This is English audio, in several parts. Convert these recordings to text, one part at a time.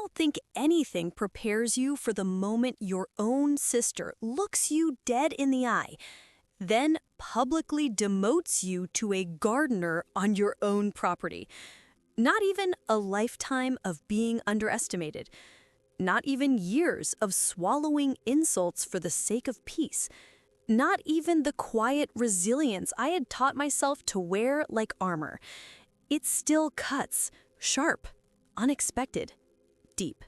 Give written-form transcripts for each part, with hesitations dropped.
don't think anything prepares you for the moment your own sister looks you dead in the eye, then publicly demotes you to a gardener on your own property. Not even a lifetime of being underestimated. Not even years of swallowing insults for the sake of peace. Not even the quiet resilience I had taught myself to wear like armor. It still cuts, sharp, unexpected, deep.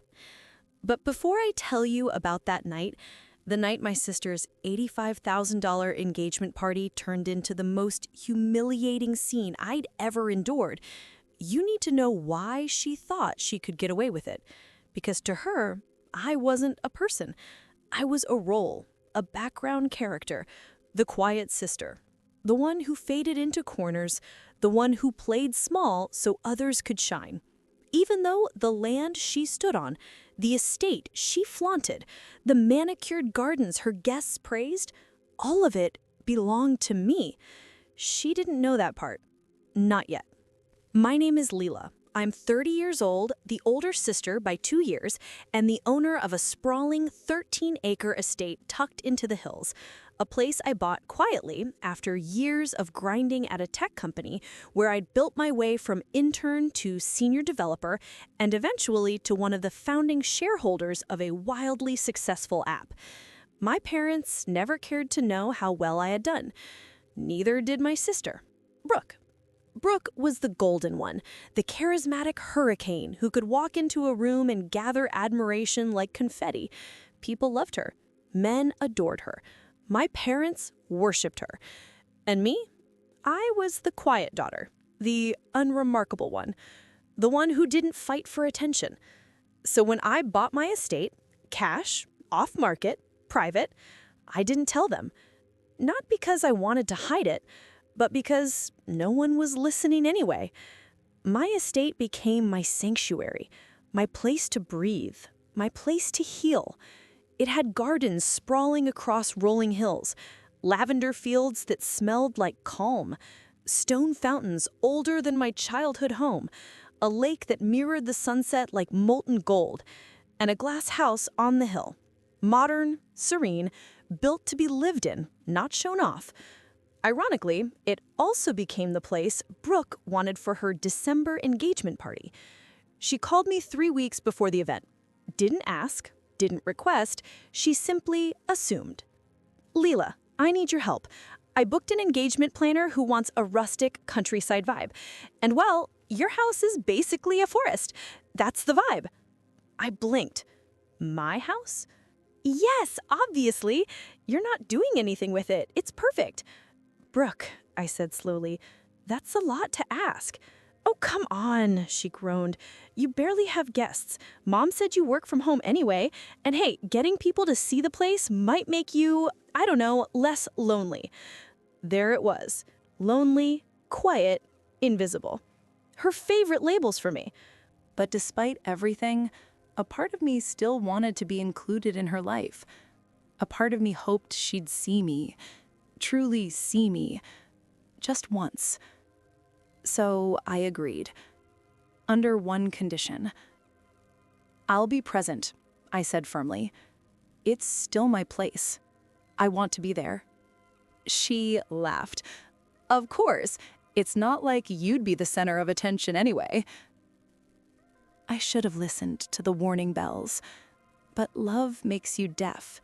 But before I tell you about that night, the night my sister's $85,000 engagement party turned into the most humiliating scene I'd ever endured, you need to know why she thought she could get away with it. Because to her, I wasn't a person. I was a role, a background character, the quiet sister, the one who faded into corners, the one who played small so others could shine. Even though the land she stood on, the estate she flaunted, the manicured gardens her guests praised, all of it belonged to me. She didn't know that part. Not yet. My name is Leela. I'm 30 years old, the older sister by 2 years, and the owner of a sprawling 13-acre estate tucked into the hills, a place I bought quietly after years of grinding at a tech company where I'd built my way from intern to senior developer and eventually to one of the founding shareholders of a wildly successful app. My parents never cared to know how well I had done. Neither did my sister, Brooke. Brooke was the golden one, the charismatic hurricane who could walk into a room and gather admiration like confetti. People loved her. Men adored her. My parents worshipped her. And me? I was the quiet daughter, the unremarkable one, the one who didn't fight for attention. So when I bought my estate, cash, off-market, private, I didn't tell them. Not because I wanted to hide it, but because no one was listening anyway. My estate became my sanctuary, my place to breathe, my place to heal. It had gardens sprawling across rolling hills, lavender fields that smelled like calm, stone fountains older than my childhood home, a lake that mirrored the sunset like molten gold, and a glass house on the hill. Modern, serene, built to be lived in, not shown off. Ironically, it also became the place Brooke wanted for her December engagement party. She called me 3 weeks before the event. Didn't ask, didn't request, she simply assumed. Leela, I need your help. I booked an engagement planner who wants a rustic countryside vibe. And well, your house is basically a forest. That's the vibe. I blinked. My house? Yes, obviously. You're not doing anything with it. It's perfect. Brooke, I said slowly, that's a lot to ask. Oh, come on, she groaned. You barely have guests. Mom said you work from home anyway. And hey, getting people to see the place might make you, I don't know, less lonely. There it was. Lonely, quiet, invisible. Her favorite labels for me. But despite everything, a part of me still wanted to be included in her life. A part of me hoped she'd see me. Truly see me, just once. So I agreed, under one condition. I'll be present, I said firmly. It's still my place. I want to be there. She laughed. Of course, it's not like you'd be the center of attention anyway. I should have listened to the warning bells, but love makes you deaf.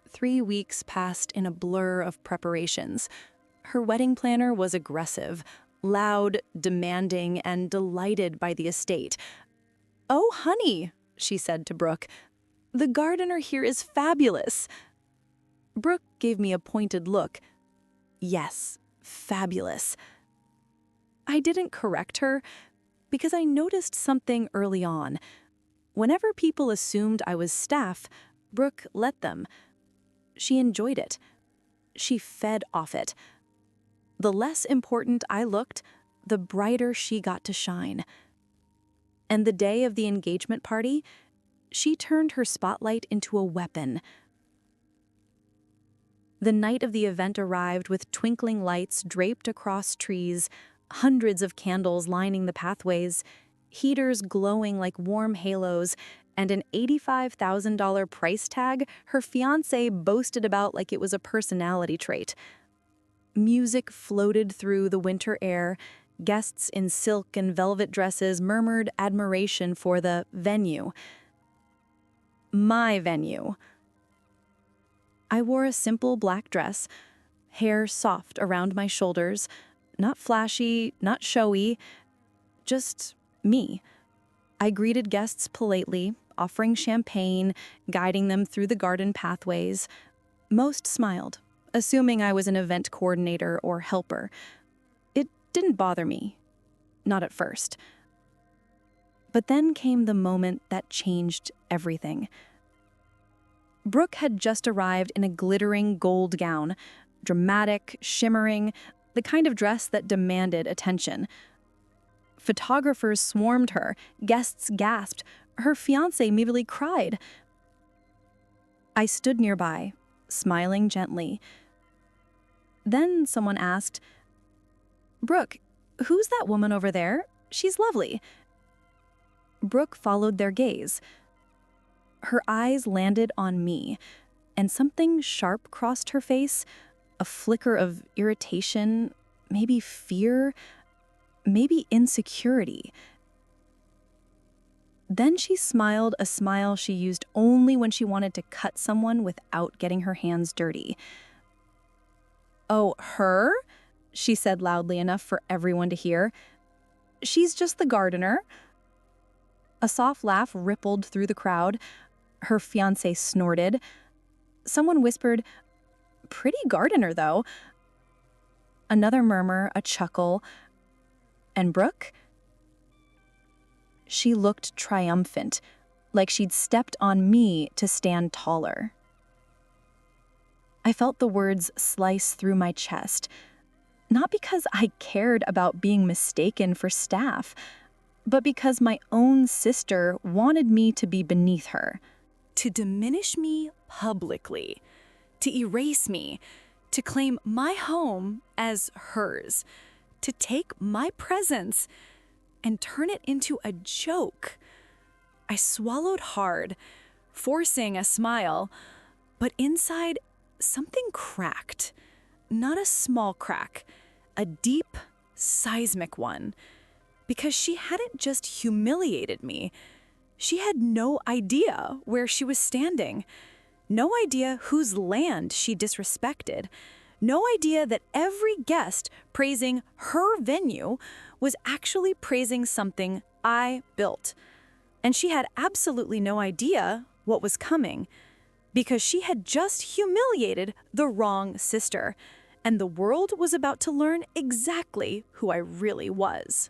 3 weeks passed in a blur of preparations. Her wedding planner was aggressive, loud, demanding, and delighted by the estate. "Oh, honey," she said to Brooke, "the gardener here is fabulous." Brooke gave me a pointed look. Yes, fabulous. I didn't correct her because I noticed something early on. Whenever people assumed I was staff, Brooke let them. She enjoyed it. She fed off it. The less important I looked, the brighter she got to shine. And the day of the engagement party, she turned her spotlight into a weapon. The night of the event arrived with twinkling lights draped across trees, hundreds of candles lining the pathways. heaters glowing like warm halos, and an $85,000 price tag her fiancé boasted about like it was a personality trait. Music floated through the winter air. Guests in silk and velvet dresses murmured admiration for the venue. My venue. I wore a simple black dress, hair soft around my shoulders, not flashy, not showy, just me. I greeted guests politely, offering champagne, guiding them through the garden pathways. Most smiled, assuming I was an event coordinator or helper. It didn't bother me. Not at first. But then came the moment that changed everything. Brooke had just arrived in a glittering gold gown, dramatic, shimmering, the kind of dress that demanded attention. Photographers swarmed her, guests gasped, her fiancé immediately cried. I stood nearby, smiling gently. Then someone asked, "Brooke, who's that woman over there? She's lovely." Brooke followed their gaze. Her eyes landed on me, and something sharp crossed her face, a flicker of irritation, maybe fear, maybe insecurity. Then she smiled a smile she used only when she wanted to cut someone without getting her hands dirty. "Oh, her?" she said loudly enough for everyone to hear. "She's just the gardener." A soft laugh rippled through the crowd. Her fiancé snorted. Someone whispered, "Pretty gardener, though." Another murmur, a chuckle. And Brooke? She looked triumphant, like she'd stepped on me to stand taller. I felt the words slice through my chest, not because I cared about being mistaken for staff, but because my own sister wanted me to be beneath her. To diminish me publicly, to erase me, to claim my home as hers, to take my presence and turn it into a joke. I swallowed hard, forcing a smile, but inside something cracked. Not a small crack, a deep, seismic one. Because she hadn't just humiliated me. She had no idea where she was standing. No idea whose land she disrespected. No idea that every guest praising her venue was actually praising something I built. And she had absolutely no idea what was coming, because she had just humiliated the wrong sister, and the world was about to learn exactly who I really was.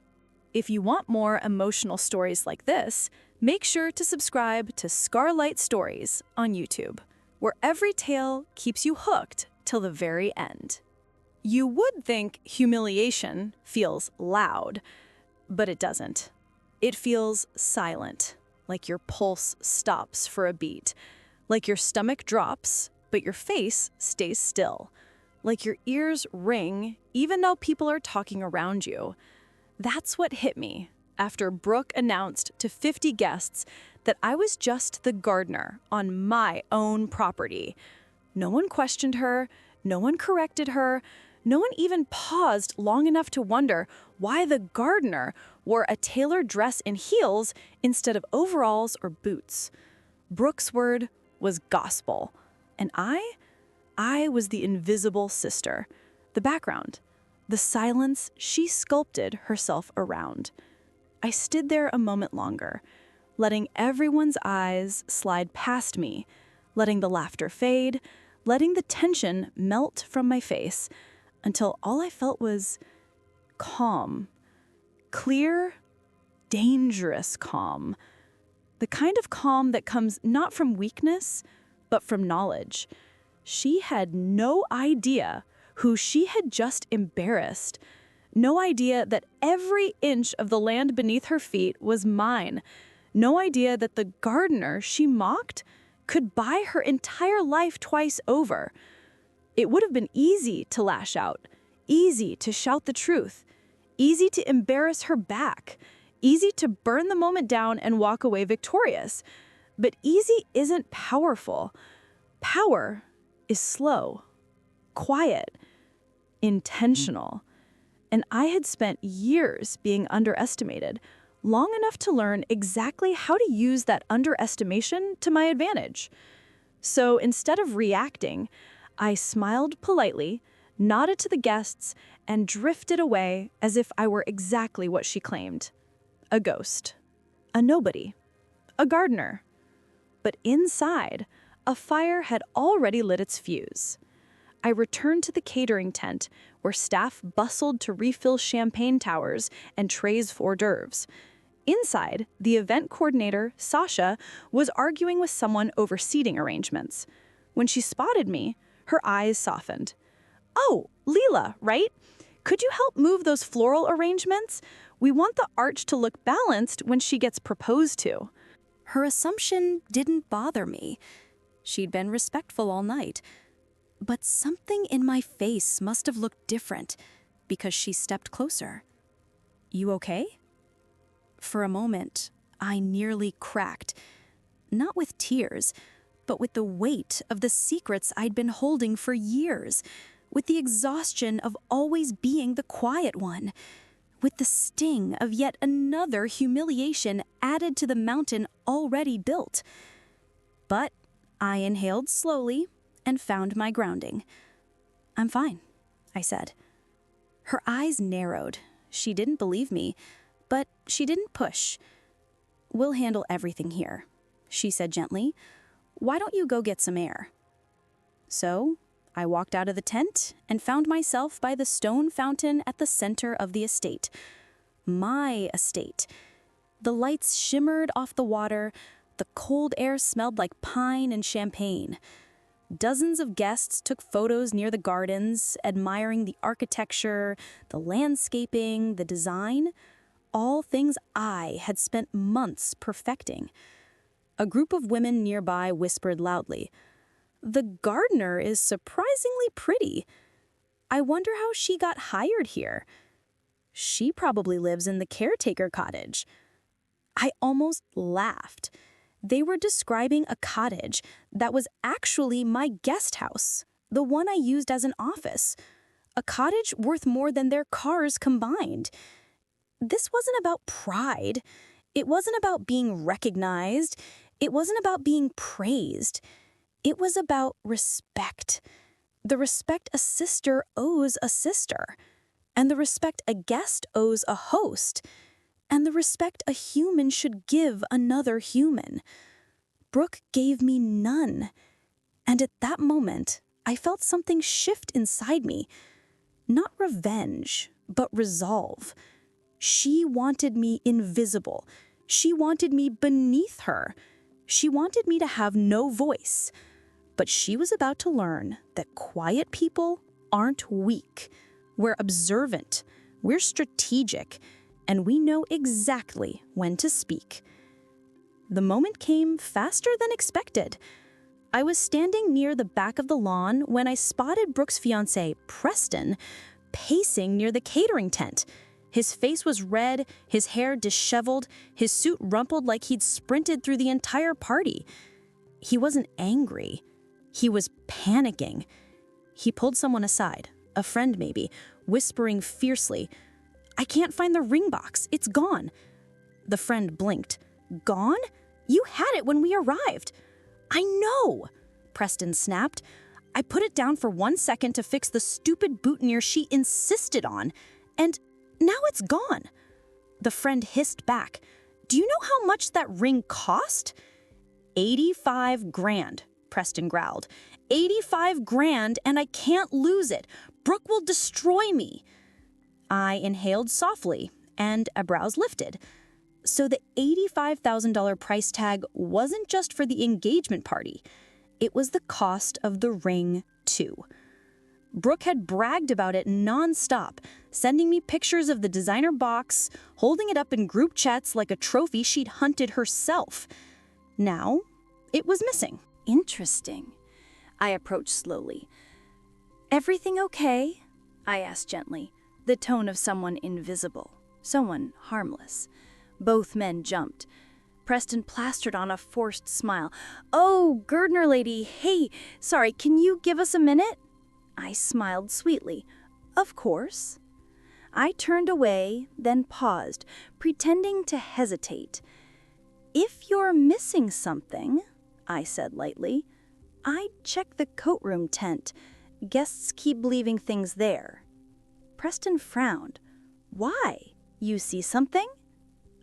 If you want more emotional stories like this, make sure to subscribe to Scarlight Stories on YouTube, where every tale keeps you hooked till the very end. You would think humiliation feels loud, but it doesn't. It feels silent, like your pulse stops for a beat, like your stomach drops, but your face stays still, like your ears ring even though people are talking around you. That's what hit me after Brooke announced to 50 guests that I was just the gardener on my own property. No one questioned her, no one corrected her, no one even paused long enough to wonder why the gardener wore a tailored dress and heels instead of overalls or boots. Brooke's word was gospel, and I was the invisible sister, the background, the silence she sculpted herself around. I stood there a moment longer, letting everyone's eyes slide past me, letting the laughter fade, letting the tension melt from my face, until all I felt was calm. Clear, dangerous calm. The kind of calm that comes not from weakness, but from knowledge. She had no idea who she had just embarrassed. No idea that every inch of the land beneath her feet was mine. No idea that the gardener she mocked could buy her entire life twice over. It would have been easy to lash out, easy to shout the truth, easy to embarrass her back, Easy to burn the moment down and walk away victorious. But easy isn't powerful. Power is slow, quiet, intentional. And I had spent years being underestimated, long enough to learn exactly how to use that underestimation to my advantage. So instead of reacting, I smiled politely, nodded to the guests, and drifted away as if I were exactly what she claimed. A ghost. A nobody. A gardener. But inside, a fire had already lit its fuse. I returned to the catering tent, where staff bustled to refill champagne towers and trays for hors d'oeuvres. Inside, the event coordinator, Sasha, was arguing with someone over seating arrangements. When she spotted me, her eyes softened. "Oh, Leela, right? Could you help move those floral arrangements? We want the arch to look balanced when she gets proposed to." Her assumption didn't bother me. She'd been respectful all night. But something in my face must have looked different because she stepped closer. "You okay?" For a moment, I nearly cracked. Not with tears, but with the weight of the secrets I'd been holding for years, with the exhaustion of always being the quiet one, with the sting of yet another humiliation added to the mountain already built. But I inhaled slowly and found my grounding. "I'm fine," I said. Her eyes narrowed. She didn't believe me, but she didn't push. "We'll handle everything here," she said gently. "Why don't you go get some air?" So I walked out of the tent and found myself by the stone fountain at the center of the estate. My estate. The lights shimmered off the water. The cold air smelled like pine and champagne. Dozens of guests took photos near the gardens, admiring the architecture, the landscaping, the design, all things I had spent months perfecting. A group of women nearby whispered loudly, "The gardener is surprisingly pretty. I wonder how she got hired here. She probably lives in the caretaker cottage." I almost laughed. They were describing a cottage that was actually my guest house, the one I used as an office. A cottage worth more than their cars combined. This wasn't about pride. It wasn't about being recognized. It wasn't about being praised. It was about respect. The respect a sister owes a sister. And the respect a guest owes a host. And the respect a human should give another human. Brooke gave me none. And at that moment, I felt something shift inside me. Not revenge, but resolve. She wanted me invisible. She wanted me beneath her. She wanted me to have no voice. But she was about to learn that quiet people aren't weak. We're observant. We're strategic. And we know exactly when to speak. The moment came faster than expected. I was standing near the back of the lawn when I spotted Brooke's fiancé, Preston, pacing near the catering tent. His face was red, his hair disheveled, his suit rumpled like he'd sprinted through the entire party. He wasn't angry. He was panicking. He pulled someone aside, a friend maybe, whispering fiercely, "I can't find the ring box. It's gone." The friend blinked. "Gone? You had it when we arrived." "I know," Preston snapped. "I put it down for 1 second to fix the stupid boutonniere she insisted on, and now it's gone." The friend hissed back. "Do you know how much that ring cost?" 85 grand, Preston growled. 85 grand, and I can't lose it. Brooke will destroy me." I inhaled softly, and eyebrows lifted. So the $85,000 price tag wasn't just for the engagement party. It was the cost of the ring, too. Brooke had bragged about it nonstop, sending me pictures of the designer box, holding it up in group chats like a trophy she'd hunted herself. Now, it was missing. Interesting. I approached slowly. "Everything okay?" I asked gently, the tone of someone invisible, someone harmless. Both men jumped. Preston plastered on a forced smile. "Oh, Gardner lady, hey, sorry, can you give us a minute?" I smiled sweetly. "Of course." I turned away, then paused, pretending to hesitate. "If you're missing something," I said lightly, "I checked the coat room tent. Guests keep leaving things there." Preston frowned. "Why? You see something?"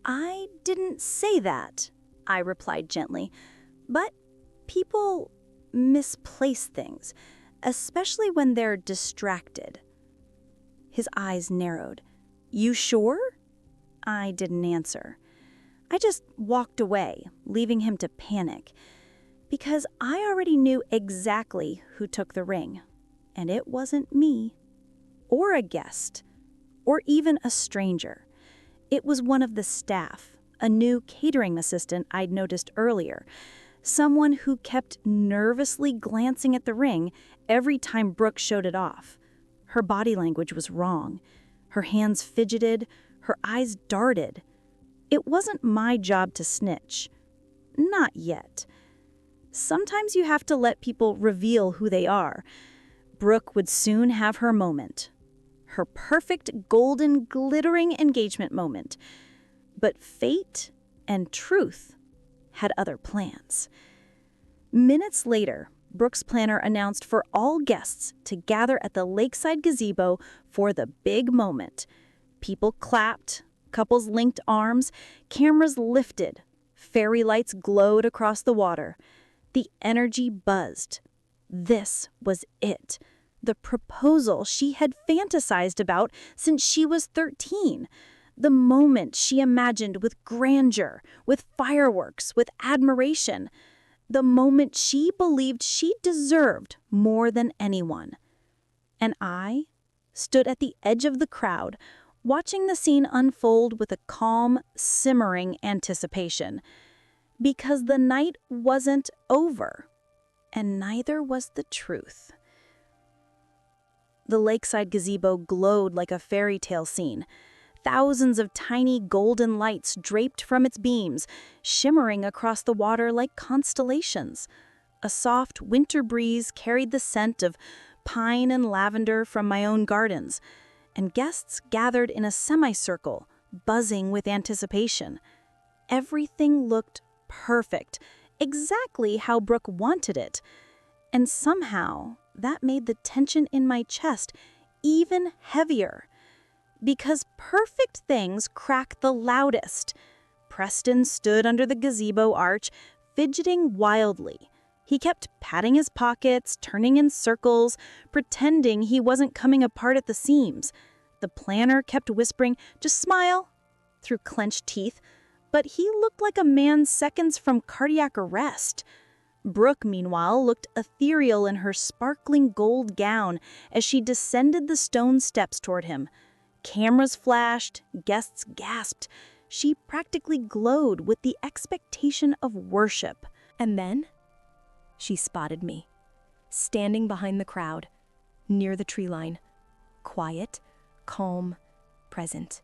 "I didn't say that," I replied gently, "but people misplace things, especially when they're distracted." His eyes narrowed. "You sure?" I didn't answer. I just walked away, leaving him to panic, because I already knew exactly who took the ring, and it wasn't me, or a guest, or even a stranger. It was one of the staff, a new catering assistant I'd noticed earlier, someone who kept nervously glancing at the ring every time Brooke showed it off. Her body language was wrong. Her hands fidgeted, her eyes darted. It wasn't my job to snitch. Not yet. Sometimes you have to let people reveal who they are. Brooke would soon have her moment. Her perfect, golden, glittering engagement moment. But fate and truth had other plans. Minutes later, Brooke's planner announced for all guests to gather at the lakeside gazebo for the big moment. People clapped, couples linked arms, cameras lifted, fairy lights glowed across the water. The energy buzzed. This was it. The proposal she had fantasized about since she was 13. The moment she imagined with grandeur, with fireworks, with admiration. The moment she believed she deserved more than anyone. And I stood at the edge of the crowd, watching the scene unfold with a calm, simmering anticipation. Because the night wasn't over, and neither was the truth. The lakeside gazebo glowed like a fairy tale scene. Thousands of tiny golden lights draped from its beams, shimmering across the water like constellations. A soft winter breeze carried the scent of pine and lavender from my own gardens, and guests gathered in a semicircle, buzzing with anticipation. Everything looked perfect, exactly how Brooke wanted it. And somehow, that made the tension in my chest even heavier. Because perfect things crack the loudest. Preston stood under the gazebo arch, fidgeting wildly. He kept patting his pockets, turning in circles, pretending he wasn't coming apart at the seams. The planner kept whispering, "Just smile," through clenched teeth, but he looked like a man seconds from cardiac arrest. Brooke, meanwhile, looked ethereal in her sparkling gold gown as she descended the stone steps toward him. Cameras flashed, guests gasped. She practically glowed with the expectation of worship. And then she spotted me, standing behind the crowd, near the tree line, quiet, calm, present.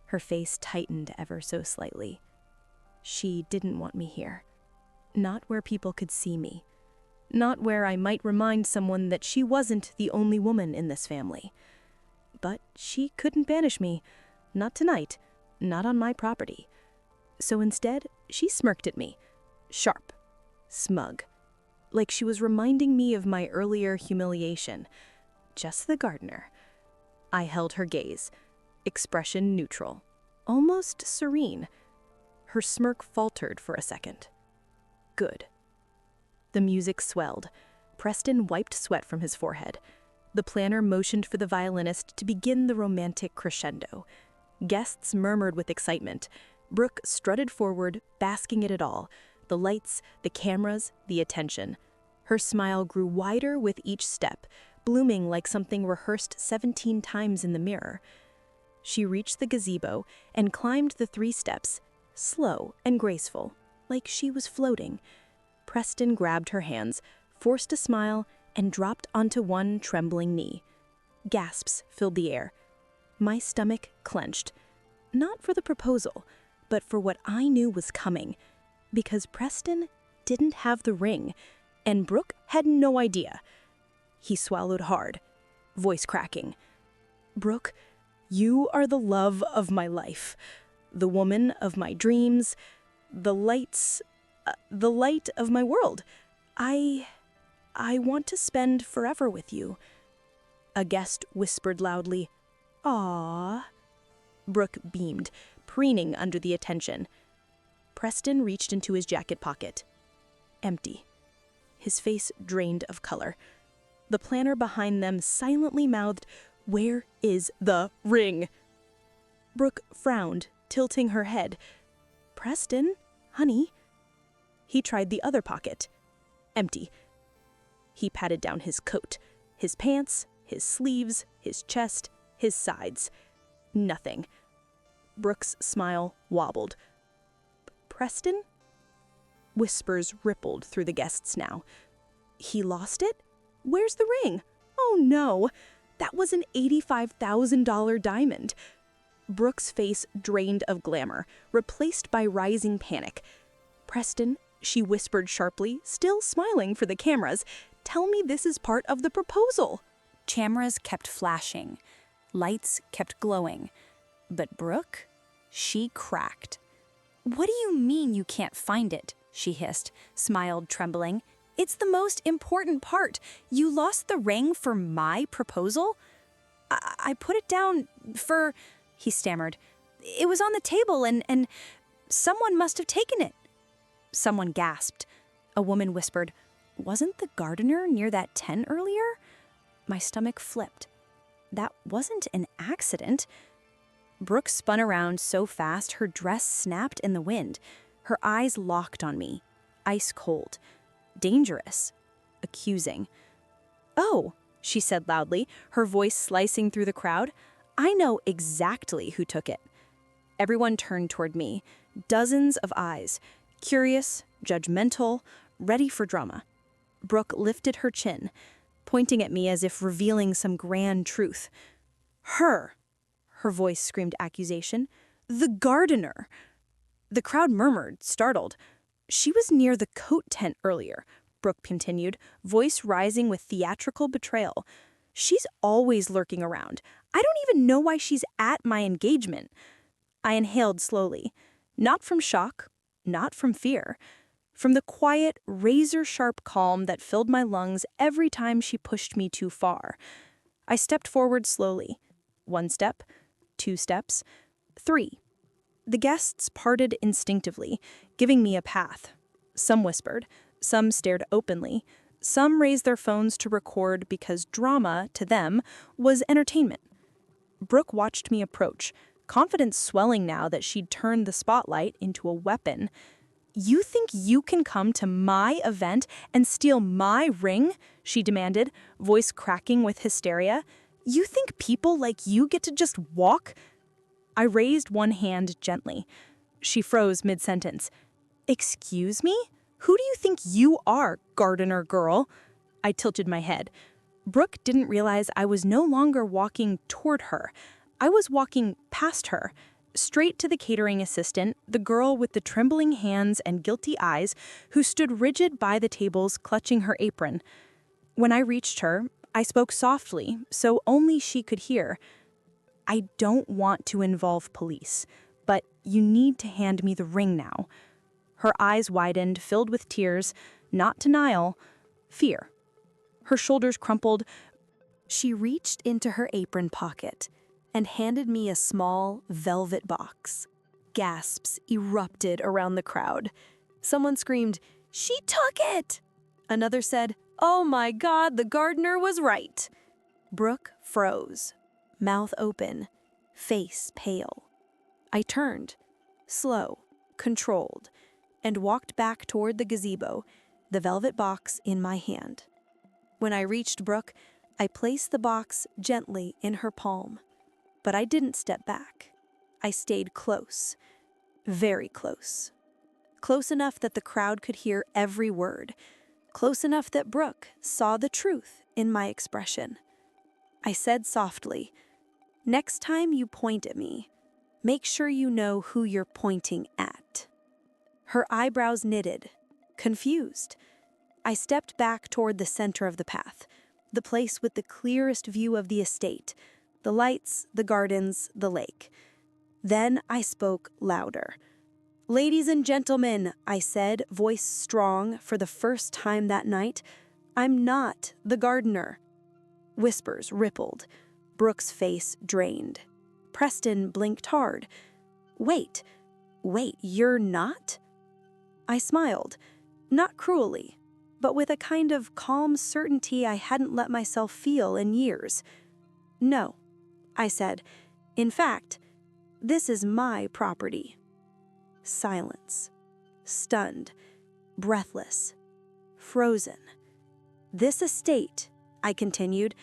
Her face tightened ever so slightly. She didn't want me here. Not where people could see me. Not where I might remind someone that she wasn't the only woman in this family. But she couldn't banish me. Not tonight. Not on my property. So instead, she smirked at me. Sharp. Smug. Like she was reminding me of my earlier humiliation. Just the gardener. I held her gaze. Expression neutral. Almost serene. Her smirk faltered for a second. Good. The music swelled. Preston wiped sweat from his forehead. The planner motioned for the violinist to begin the romantic crescendo. Guests murmured with excitement. Brooke strutted forward, basking in it all. The lights, the cameras, the attention. Her smile grew wider with each step, blooming like something rehearsed 17 times in the mirror. She reached the gazebo and climbed the 3 steps, slow and graceful, like she was floating. Preston grabbed her hands, forced a smile, and dropped onto one trembling knee. Gasps filled the air. My stomach clenched. Not for the proposal, but for what I knew was coming, because Preston didn't have the ring, and Brooke had no idea. He swallowed hard, voice cracking. "Brooke, you are the love of my life, the woman of my dreams, the light of my world. I want to spend forever with you." A guest whispered loudly, "Aww." Brooke beamed, preening under the attention. Preston reached into his jacket pocket. Empty. His face drained of color. The planner behind them silently mouthed, "Where is the ring?" Brooke frowned, tilting her head. "Preston, honey." He tried the other pocket. Empty. He patted down his coat, his pants, his sleeves, his chest, his sides. Nothing. Brooke's smile wobbled. "Preston?" Whispers rippled through the guests now. "He lost it? Where's the ring? Oh no, that was an $85,000 diamond." Brooke's face drained of glamour, replaced by rising panic. "Preston," she whispered sharply, still smiling for the cameras, "tell me this is part of the proposal." Cameras kept flashing. Lights kept glowing. But Brooke, she cracked. "What do you mean you can't find it?" she hissed, smiled, trembling. "It's the most important part. You lost the ring for my proposal?" I put it down for," he stammered. "It was on the table and someone must have taken it." Someone gasped. A woman whispered, "Wasn't the gardener near that tent earlier?" My stomach flipped. That wasn't an accident. Brooke spun around so fast her dress snapped in the wind. Her eyes locked on me, ice cold, dangerous, accusing. "Oh," she said loudly, her voice slicing through the crowd, "I know exactly who took it." Everyone turned toward me, dozens of eyes, curious, judgmental, ready for drama. Brooke lifted her chin, pointing at me as if revealing some grand truth. "Her," her voice screamed accusation, "the gardener." The crowd murmured, startled. "She was near the coat tent earlier," Brooke continued, voice rising with theatrical betrayal. "She's always lurking around. I don't even know why she's at my engagement." I inhaled slowly, not from shock, not from fear, from the quiet, razor-sharp calm that filled my lungs every time she pushed me too far. I stepped forward slowly. 1 step, 2 steps, 3. The guests parted instinctively, giving me a path. Some whispered, some stared openly, some raised their phones to record because drama, to them, was entertainment. Brooke watched me approach, confidence swelling now that she'd turned the spotlight into a weapon. "You think you can come to my event and steal my ring?" she demanded, voice cracking with hysteria. "You think people like you get to just walk?" I raised one hand gently. She froze mid-sentence. "Excuse me? Who do you think you are, gardener girl?" I tilted my head. Brooke didn't realize I was no longer walking toward her. I was walking past her, straight to the catering assistant, the girl with the trembling hands and guilty eyes, who stood rigid by the tables, clutching her apron. When I reached her, I spoke softly, so only she could hear. "I don't want to involve police, but you need to hand me the ring now." Her eyes widened, filled with tears, not denial, fear. Her shoulders crumpled. She reached into her apron pocket and handed me a small, velvet box. Gasps erupted around the crowd. Someone screamed, "She took it!" Another said, "Oh my God, the gardener was right." Brooke froze, mouth open, face pale. I turned, slow, controlled, and walked back toward the gazebo, the velvet box in my hand. When I reached Brooke, I placed the box gently in her palm. But I didn't step back. I stayed close, very close. Close enough that the crowd could hear every word. Close enough that Brooke saw the truth in my expression. I said softly, "Next time you point at me, Make sure you know who you're pointing at." Her eyebrows knitted, confused. I stepped back toward the center of the path, the place with the clearest view of the estate, the lights, the gardens, the lake. Then I spoke louder. "Ladies and gentlemen," I said, voice strong for the first time that night, "I'm not the gardener." Whispers rippled. Brooke's face drained. Preston blinked hard. Wait, you're not?" I smiled, not cruelly, but with a kind of calm certainty I hadn't let myself feel in years. "No," I said. "In fact, this is my property." Silence. Stunned, breathless, frozen. "This estate," I continued,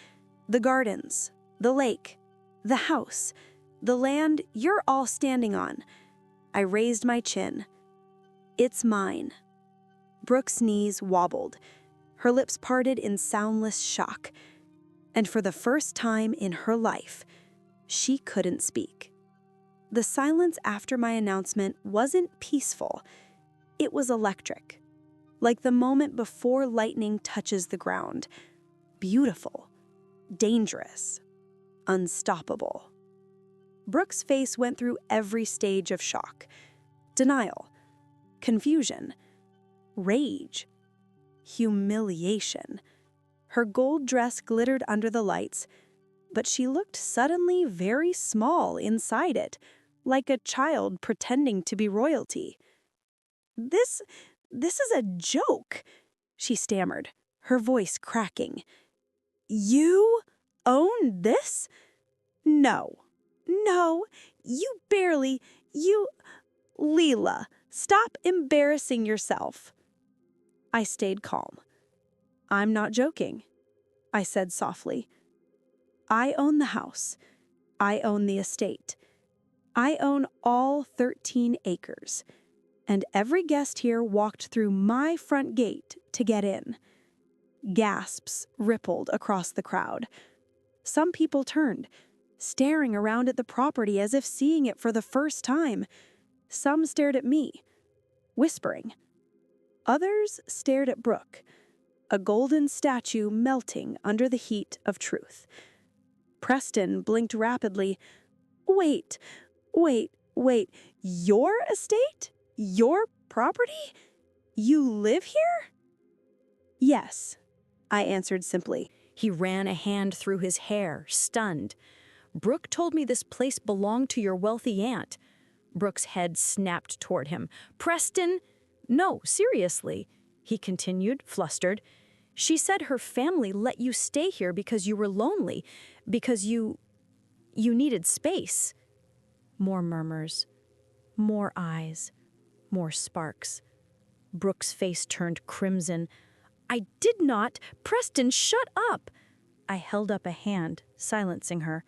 "the gardens, the lake, the house, the land you're all standing on." I raised my chin. "It's mine." Brooke's knees wobbled. Her lips parted in soundless shock. And for the first time in her life, she couldn't speak. The silence after my announcement wasn't peaceful. It was electric, like the moment before lightning touches the ground. Beautiful, dangerous, unstoppable. Brooke's face went through every stage of shock. Denial, confusion, rage, humiliation. Her gold dress glittered under the lights, but she looked suddenly very small inside it, like a child pretending to be royalty. This is a joke," she stammered, her voice cracking. "You own this? No, you barely, Leela, stop embarrassing yourself." I stayed calm. "I'm not joking," I said softly. "I own the house. I own the estate. I own all 13 acres. And every guest here walked through my front gate to get in." Gasps rippled across the crowd. Some people turned, staring around at the property as if seeing it for the first time. Some stared at me, whispering. Others stared at Brooke, a golden statue melting under the heat of truth. Preston blinked rapidly. Wait, your estate? Your property? You live here?" "Yes," I answered simply. He ran a hand through his hair, stunned. "Brooke told me this place belonged to your wealthy aunt." Brooke's head snapped toward him. "Preston! No, seriously," he continued, flustered. "She said her family let you stay here because you were lonely, because you needed space." More murmurs, more eyes, more sparks. Brooke's face turned crimson. "I did not. Preston, shut up!" I held up a hand, silencing her.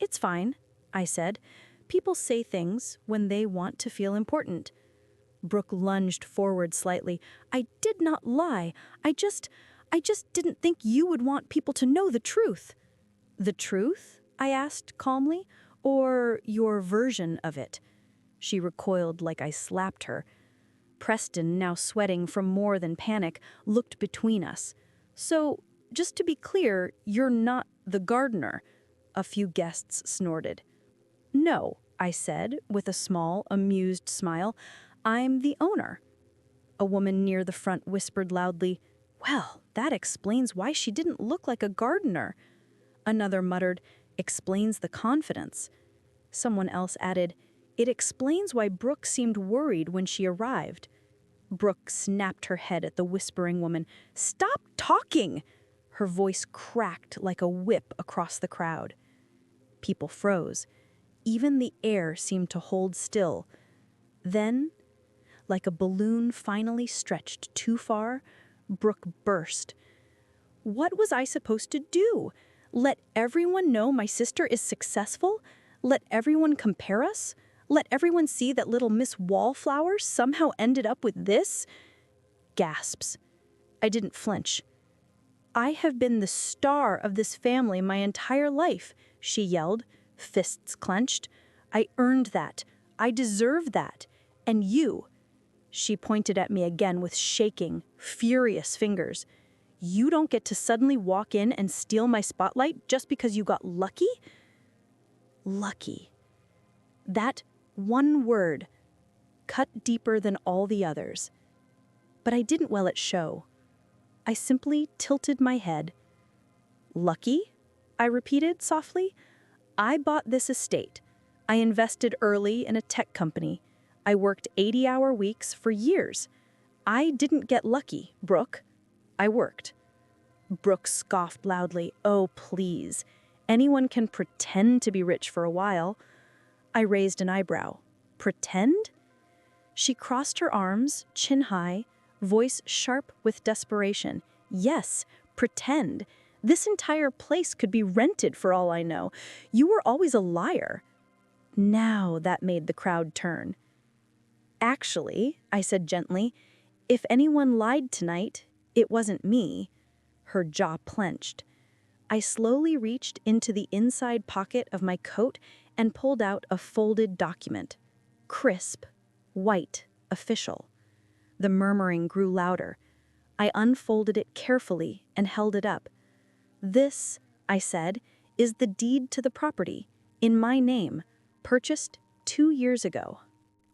"It's fine," I said. "People say things when they want to feel important." Brooke lunged forward slightly. "I did not lie. I just didn't think you would want people to know the truth." "The truth?" I asked calmly. "Or your version of it?" She recoiled like I slapped her. Preston, now sweating from more than panic, looked between us. "So, just to be clear, you're not the gardener?" A few guests snorted. "No," I said, with a small, amused smile. "I'm the owner." A woman near the front whispered loudly, "Well, that explains why she didn't look like a gardener." Another muttered, "Explains the confidence." Someone else added, "It explains why Brooke seemed worried when she arrived." Brooke snapped her head at the whispering woman. "Stop talking!" Her voice cracked like a whip across the crowd. People froze. Even the air seemed to hold still. Then, like a balloon finally stretched too far, Brooke burst. What was I supposed to do? Let everyone know my sister is successful? Let everyone compare us? Let everyone see that little Miss Wallflower somehow ended up with this? Gasps. I didn't flinch. "I have been the star of this family my entire life," she yelled, fists clenched. I earned that. I deserve that. And you, she pointed at me again with shaking, furious fingers. You don't get to suddenly walk in and steal my spotlight just because you got lucky? Lucky. That one word cut deeper than all the others. But I didn't let it show. I simply tilted my head. Lucky? I repeated softly. I bought this estate. I invested early in a tech company. I worked 80-hour weeks for years. I didn't get lucky, Brooke. I worked. Brooke scoffed loudly. Oh, please. Anyone can pretend to be rich for a while. I raised an eyebrow. Pretend? She crossed her arms, chin high, voice sharp with desperation. Yes, pretend. This entire place could be rented for all I know. You were always a liar. Now that made the crowd turn. Actually, I said gently, if anyone lied tonight, it wasn't me. Her jaw clenched. I slowly reached into the inside pocket of my coat and pulled out a folded document. Crisp, white, official. The murmuring grew louder. I unfolded it carefully and held it up. This, I said, is the deed to the property, in my name, purchased 2 years ago.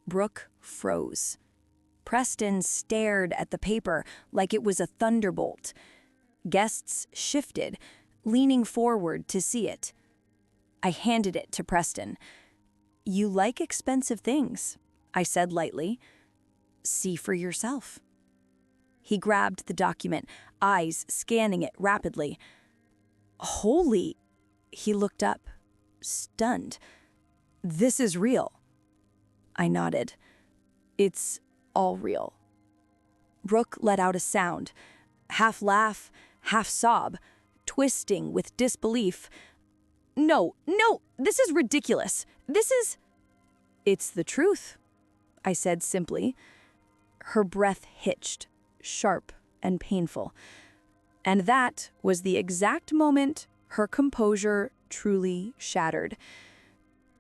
Brooke froze. Preston stared at the paper like it was a thunderbolt. Guests shifted, leaning forward to see it. I handed it to Preston. You like expensive things, I said lightly. See for yourself. He grabbed the document, eyes scanning it rapidly. Holy, he looked up, stunned. This is real. I nodded. It's all real. Brooke let out a sound, half laugh, half sob, twisting with disbelief. No, this is ridiculous. It's the truth, I said simply. Her breath hitched, sharp and painful. And that was the exact moment her composure truly shattered.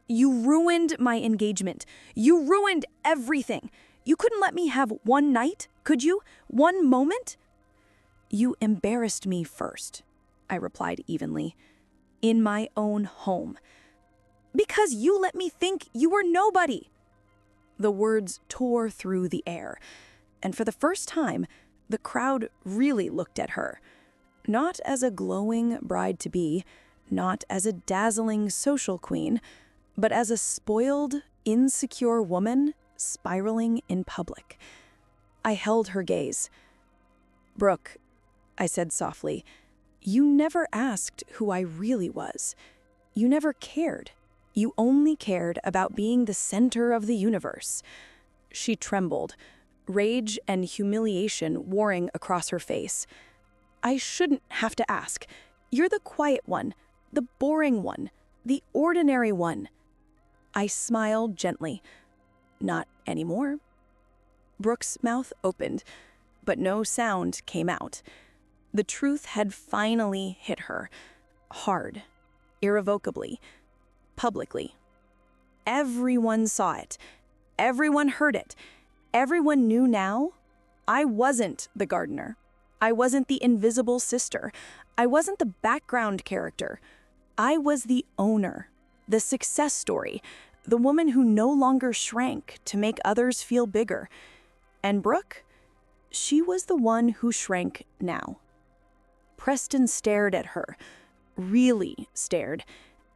You ruined my engagement. You ruined everything. You couldn't let me have one night, could you? One moment? You embarrassed me first, I replied evenly. In my own home. Because you let me think you were nobody. The words tore through the air, and for the first time, the crowd really looked at her. Not as a glowing bride-to-be, not as a dazzling social queen, but as a spoiled, insecure woman spiraling in public. I held her gaze. Brooke, I said softly, you never asked who I really was. You never cared. You only cared about being the center of the universe. She trembled, rage and humiliation warring across her face. I shouldn't have to ask. You're the quiet one, the boring one, the ordinary one. I smiled gently. Not anymore. Brooke's mouth opened, but no sound came out. The truth had finally hit her, hard, irrevocably, publicly. Everyone saw it. Everyone heard it. Everyone knew now. I wasn't the gardener. I wasn't the invisible sister. I wasn't the background character. I was the owner, the success story, the woman who no longer shrank to make others feel bigger. And Brooke, she was the one who shrank now. Preston stared at her, really stared,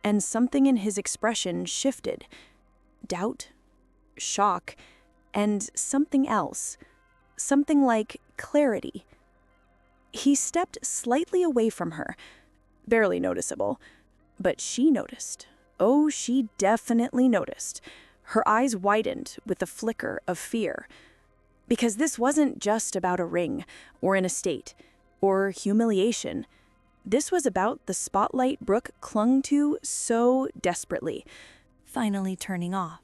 and something in his expression shifted. Doubt, shock, and something else. Something like clarity. He stepped slightly away from her, barely noticeable, but she noticed. Oh, she definitely noticed. Her eyes widened with a flicker of fear. Because this wasn't just about a ring, or an estate, or humiliation. This was about the spotlight Brooke clung to so desperately, finally turning off.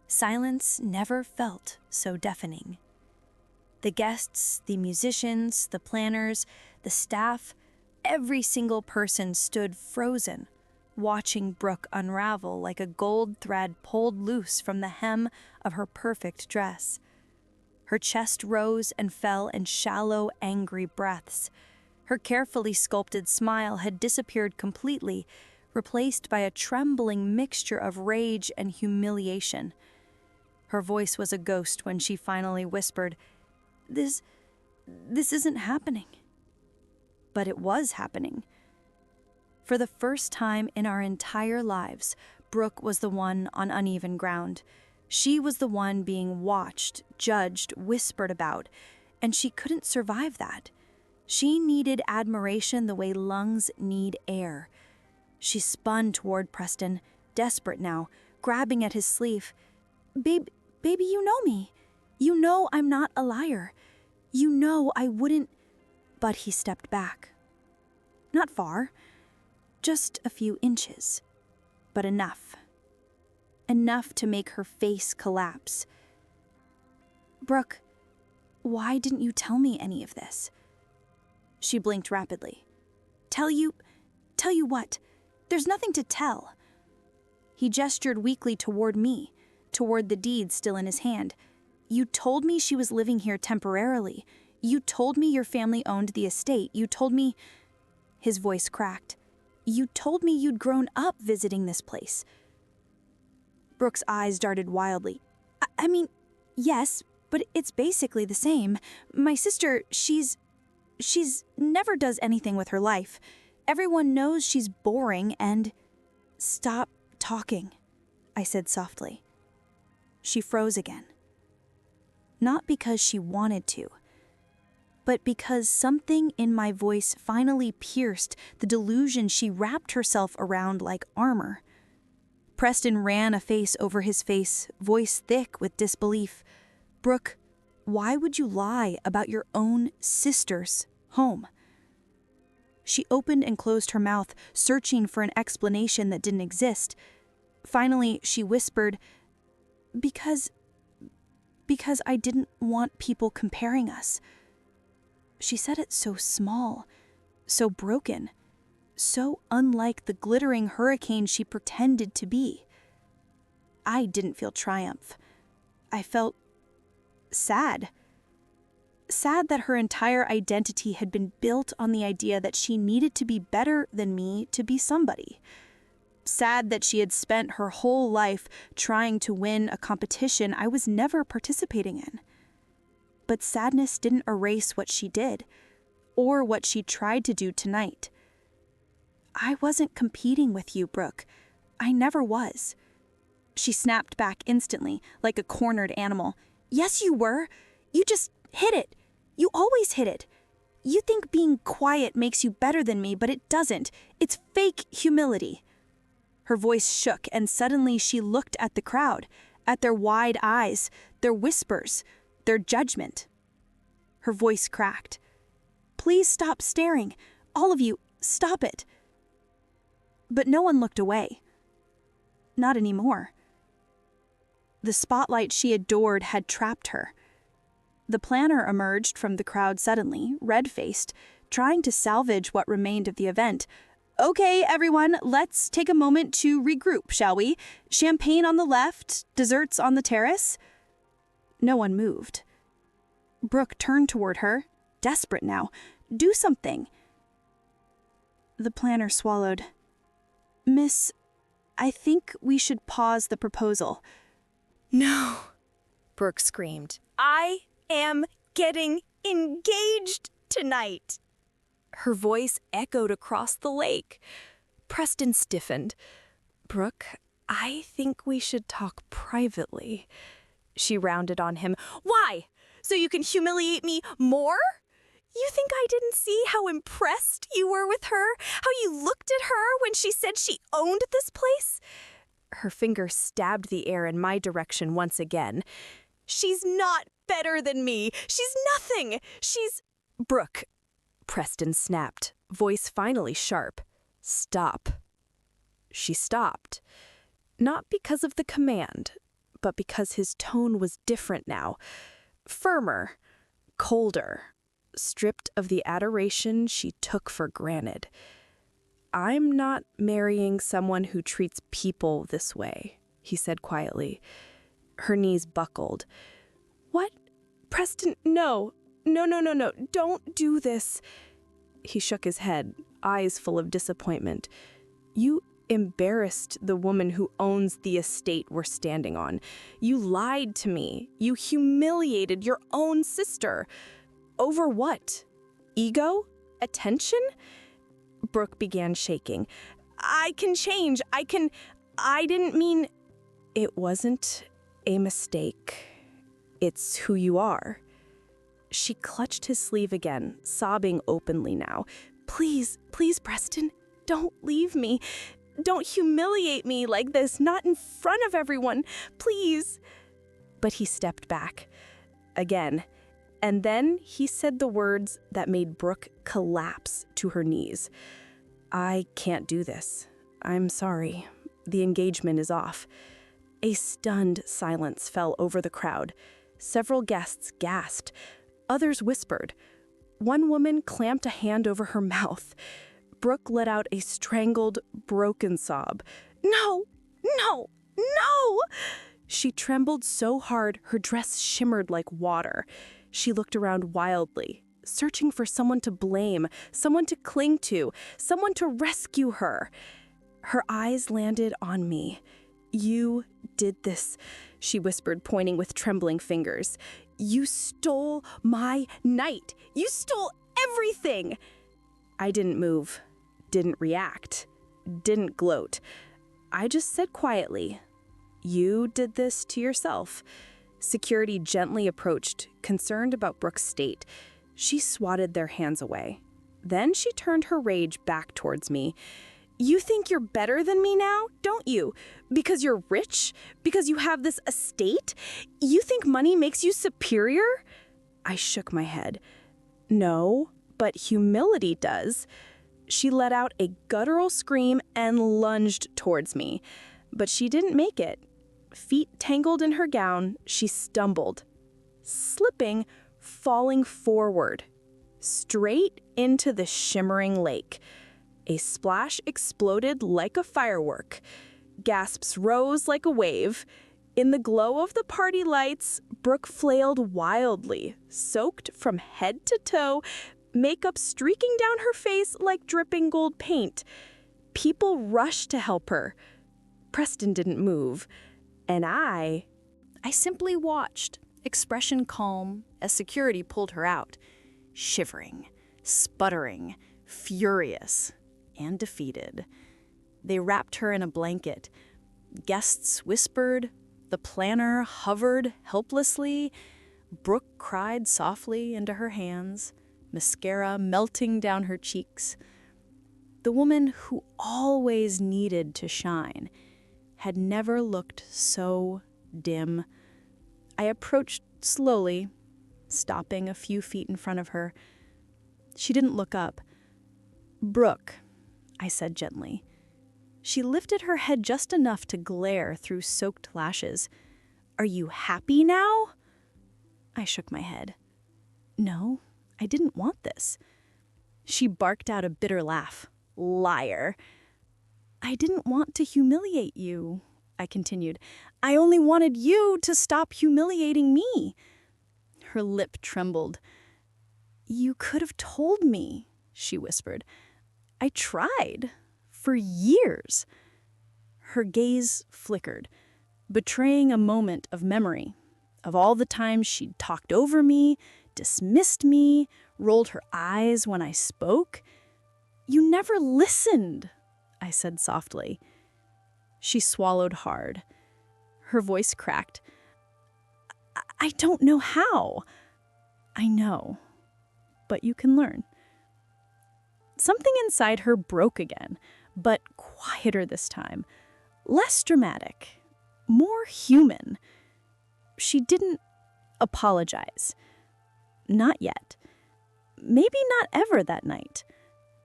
Silence never felt so deafening. The guests, the musicians, the planners, the staff, every single person stood frozen, watching Brooke unravel like a gold thread pulled loose from the hem of her perfect dress. Her chest rose and fell in shallow, angry breaths. Her carefully sculpted smile had disappeared completely, replaced by a trembling mixture of rage and humiliation. Her voice was a ghost when she finally whispered, This isn't happening." But it was happening. For the first time in our entire lives, Brooke was the one on uneven ground. She was the one being watched, judged, whispered about, and she couldn't survive that. She needed admiration the way lungs need air. She spun toward Preston, desperate now, grabbing at his sleeve. Baby, you know me. You know I'm not a liar. You know I wouldn't." But he stepped back. Not far, just a few inches, but enough. Enough to make her face collapse. "Brooke, why didn't you tell me any of this?" She blinked rapidly. Tell you what? There's nothing to tell." He gestured weakly toward me, toward the deed still in his hand. "You told me she was living here temporarily. You told me your family owned the estate. You told me..." His voice cracked. "You told me you'd grown up visiting this place." Brooke's eyes darted wildly. I mean, yes, but it's basically the same. My sister, she's never does anything with her life. Everyone knows she's boring and..." "Stop talking," I said softly. She froze again. Not because she wanted to, but because something in my voice finally pierced the delusion she wrapped herself around like armor. Preston ran a face over his face, voice thick with disbelief. "Brooke, why would you lie about your own sister's home?" She opened and closed her mouth, searching for an explanation that didn't exist. Finally, she whispered, Because I didn't want people comparing us." She said it so small, so broken, so unlike the glittering hurricane she pretended to be. I didn't feel triumph. I felt sad. Sad that her entire identity had been built on the idea that she needed to be better than me to be somebody. Sad that she had spent her whole life trying to win a competition I was never participating in. But sadness didn't erase what she did, or what she tried to do tonight. "I wasn't competing with you, Brooke. I never was." She snapped back instantly, like a cornered animal. "Yes, you were. You just hid it. You always hid it. You think being quiet makes you better than me, but it doesn't. It's fake humility." Her voice shook, and suddenly she looked at the crowd, at their wide eyes, their whispers, their judgment. Her voice cracked. "Please stop staring. All of you, stop it." But no one looked away. Not anymore. The spotlight she adored had trapped her. The planner emerged from the crowd suddenly, red-faced, trying to salvage what remained of the event. "Okay, everyone, let's take a moment to regroup, shall we? Champagne on the left, desserts on the terrace." No one moved. Brooke turned toward her, desperate now. "Do something." The planner swallowed. "Miss, I think we should pause the proposal." "No," Brooke screamed. "I am getting engaged tonight." Her voice echoed across the lake. Preston stiffened. "Brooke, I think we should talk privately." She rounded on him. "Why? So you can humiliate me more? You think I didn't see how impressed you were with her? How you looked at her when she said she owned this place?" Her finger stabbed the air in my direction once again. "She's not better than me. She's nothing. She's..." "Brooke," Preston snapped, voice finally sharp. "Stop." She stopped. Not because of the command, but because his tone was different now. Firmer, colder, stripped of the adoration she took for granted. I'm not marrying someone who treats people this way, he said quietly. Her knees buckled. What? Preston, no. No. Don't do this. He shook his head, eyes full of disappointment. You embarrassed the woman who owns the estate we're standing on. You lied to me. You humiliated your own sister. Over what? Ego? Attention? Brooke began shaking. I can change. I didn't mean... It wasn't a mistake. It's who you are. She clutched his sleeve again, sobbing openly now. Please, Preston, don't leave me. Don't humiliate me like this, not in front of everyone. Please. But he stepped back. Again. And then he said the words that made Brooke collapse to her knees. I can't do this. I'm sorry. The engagement is off. A stunned silence fell over the crowd. Several guests gasped. Others whispered. One woman clamped a hand over her mouth. Brooke let out a strangled, broken sob. No! She trembled so hard her dress shimmered like water. She looked around wildly, searching for someone to blame, someone to cling to, someone to rescue her. Her eyes landed on me. You did this, she whispered, pointing with trembling fingers. You stole my night. You stole everything. I didn't move, didn't react, didn't gloat. I just said quietly, you did this to yourself. Security gently approached, concerned about Brooke's state. She swatted their hands away. Then she turned her rage back towards me. You think you're better than me now, don't you? Because you're rich? Because you have this estate? You think money makes you superior? I shook my head. No, but humility does. She let out a guttural scream and lunged towards me. But she didn't make it. Feet tangled in her gown, she stumbled, slipping, falling forward, straight into the shimmering lake. A splash exploded like a firework. Gasps rose like a wave. In the glow of the party lights, Brooke flailed wildly, soaked from head to toe, makeup streaking down her face like dripping gold paint. People rushed to help her. Preston didn't move. And I simply watched, expression calm, as security pulled her out, shivering, sputtering, furious, and defeated. They wrapped her in a blanket. Guests whispered. The planner hovered helplessly. Brooke cried softly into her hands, mascara melting down her cheeks. The woman who always needed to shine had never looked so dim. I approached slowly, stopping a few feet in front of her. She didn't look up. Brooke, I said gently. She lifted her head just enough to glare through soaked lashes. Are you happy now? I shook my head. No, I didn't want this. She barked out a bitter laugh. Liar. I didn't want to humiliate you, I continued. I only wanted you to stop humiliating me. Her lip trembled. You could have told me, she whispered. I tried. For years. Her gaze flickered, betraying a moment of memory, of all the times she'd talked over me, dismissed me, rolled her eyes when I spoke. You never listened, I said softly. She swallowed hard. Her voice cracked. I don't know how. I know, but you can learn. Something inside her broke again, but quieter this time. Less dramatic, more human. She didn't apologize. Not yet. Maybe not ever that night.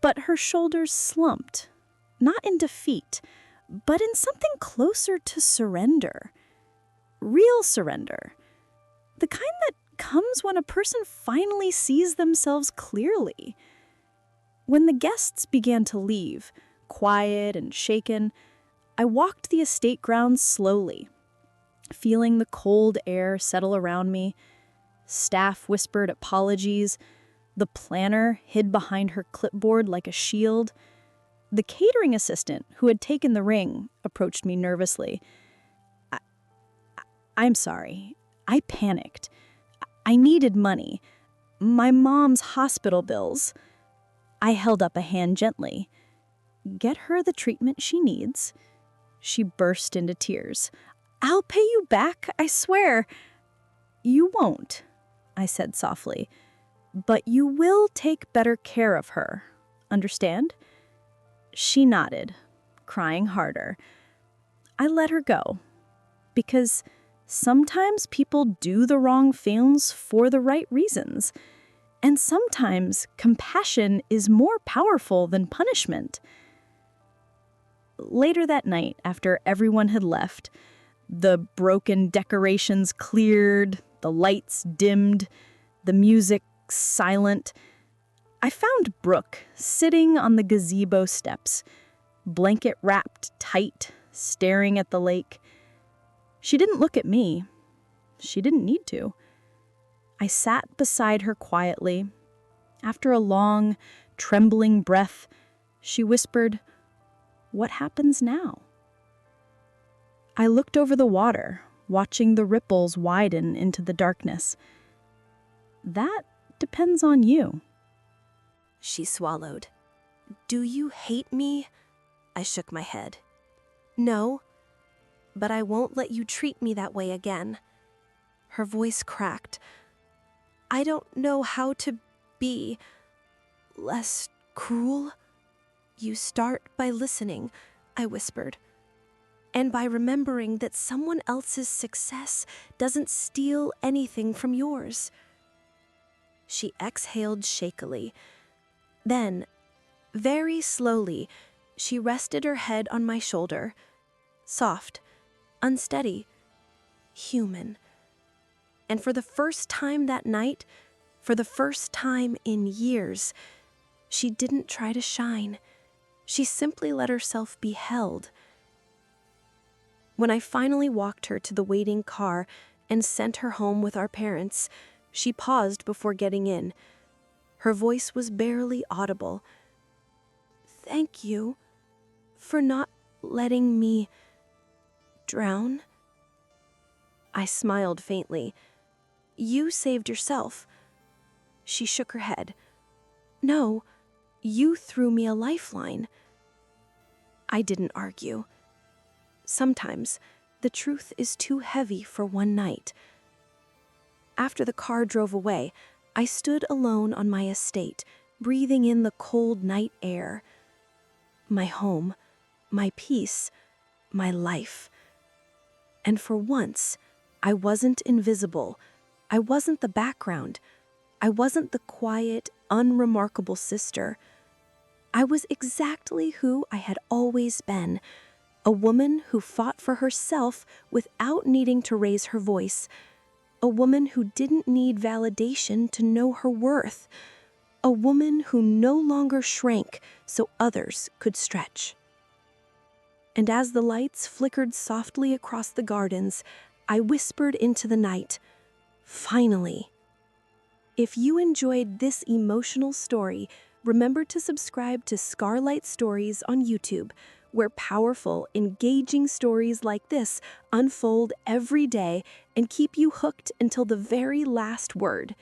But her shoulders slumped. Not in defeat, but in something closer to surrender. Real surrender. The kind that comes when a person finally sees themselves clearly. When the guests began to leave, quiet and shaken, I walked the estate grounds slowly, feeling the cold air settle around me. Staff whispered apologies. The planner hid behind her clipboard like a shield. The catering assistant, who had taken the ring, approached me nervously. I'm sorry. I panicked. I needed money. My mom's hospital bills. I held up a hand gently. Get her the treatment she needs. She burst into tears. I'll pay you back, I swear. You won't, I said softly. But you will take better care of her. Understand? She nodded, crying harder. I let her go. Because sometimes people do the wrong things for the right reasons. And sometimes compassion is more powerful than punishment. Later that night, after everyone had left, the broken decorations cleared, the lights dimmed, the music silent, I found Brooke sitting on the gazebo steps, blanket wrapped tight, staring at the lake. She didn't look at me. She didn't need to. I sat beside her quietly. After a long, trembling breath, she whispered, "What happens now?" I looked over the water, watching the ripples widen into the darkness. That depends on you. She swallowed. Do you hate me? I shook my head. No, but I won't let you treat me that way again. Her voice cracked. I don't know how to be less cruel. You start by listening, I whispered, and by remembering that someone else's success doesn't steal anything from yours. She exhaled shakily. Then, very slowly, she rested her head on my shoulder. Soft, unsteady, human. And for the first time that night, for the first time in years, she didn't try to shine. She simply let herself be held. When I finally walked her to the waiting car and sent her home with our parents, she paused before getting in. Her voice was barely audible. Thank you for not letting me drown. I smiled faintly. You saved yourself. She shook her head. No, you threw me a lifeline. I didn't argue. Sometimes the truth is too heavy for one night. After the car drove away, I stood alone on my estate, breathing in the cold night air. My home, my peace, my life. And for once, I wasn't invisible. I wasn't the background. I wasn't the quiet, unremarkable sister. I was exactly who I had always been, a woman who fought for herself without needing to raise her voice, a woman who didn't need validation to know her worth, a woman who no longer shrank so others could stretch. And as the lights flickered softly across the gardens, I whispered into the night, finally. If you enjoyed this emotional story, remember to subscribe to Scarlight Stories on YouTube, where powerful, engaging stories like this unfold every day and keep you hooked until the very last word.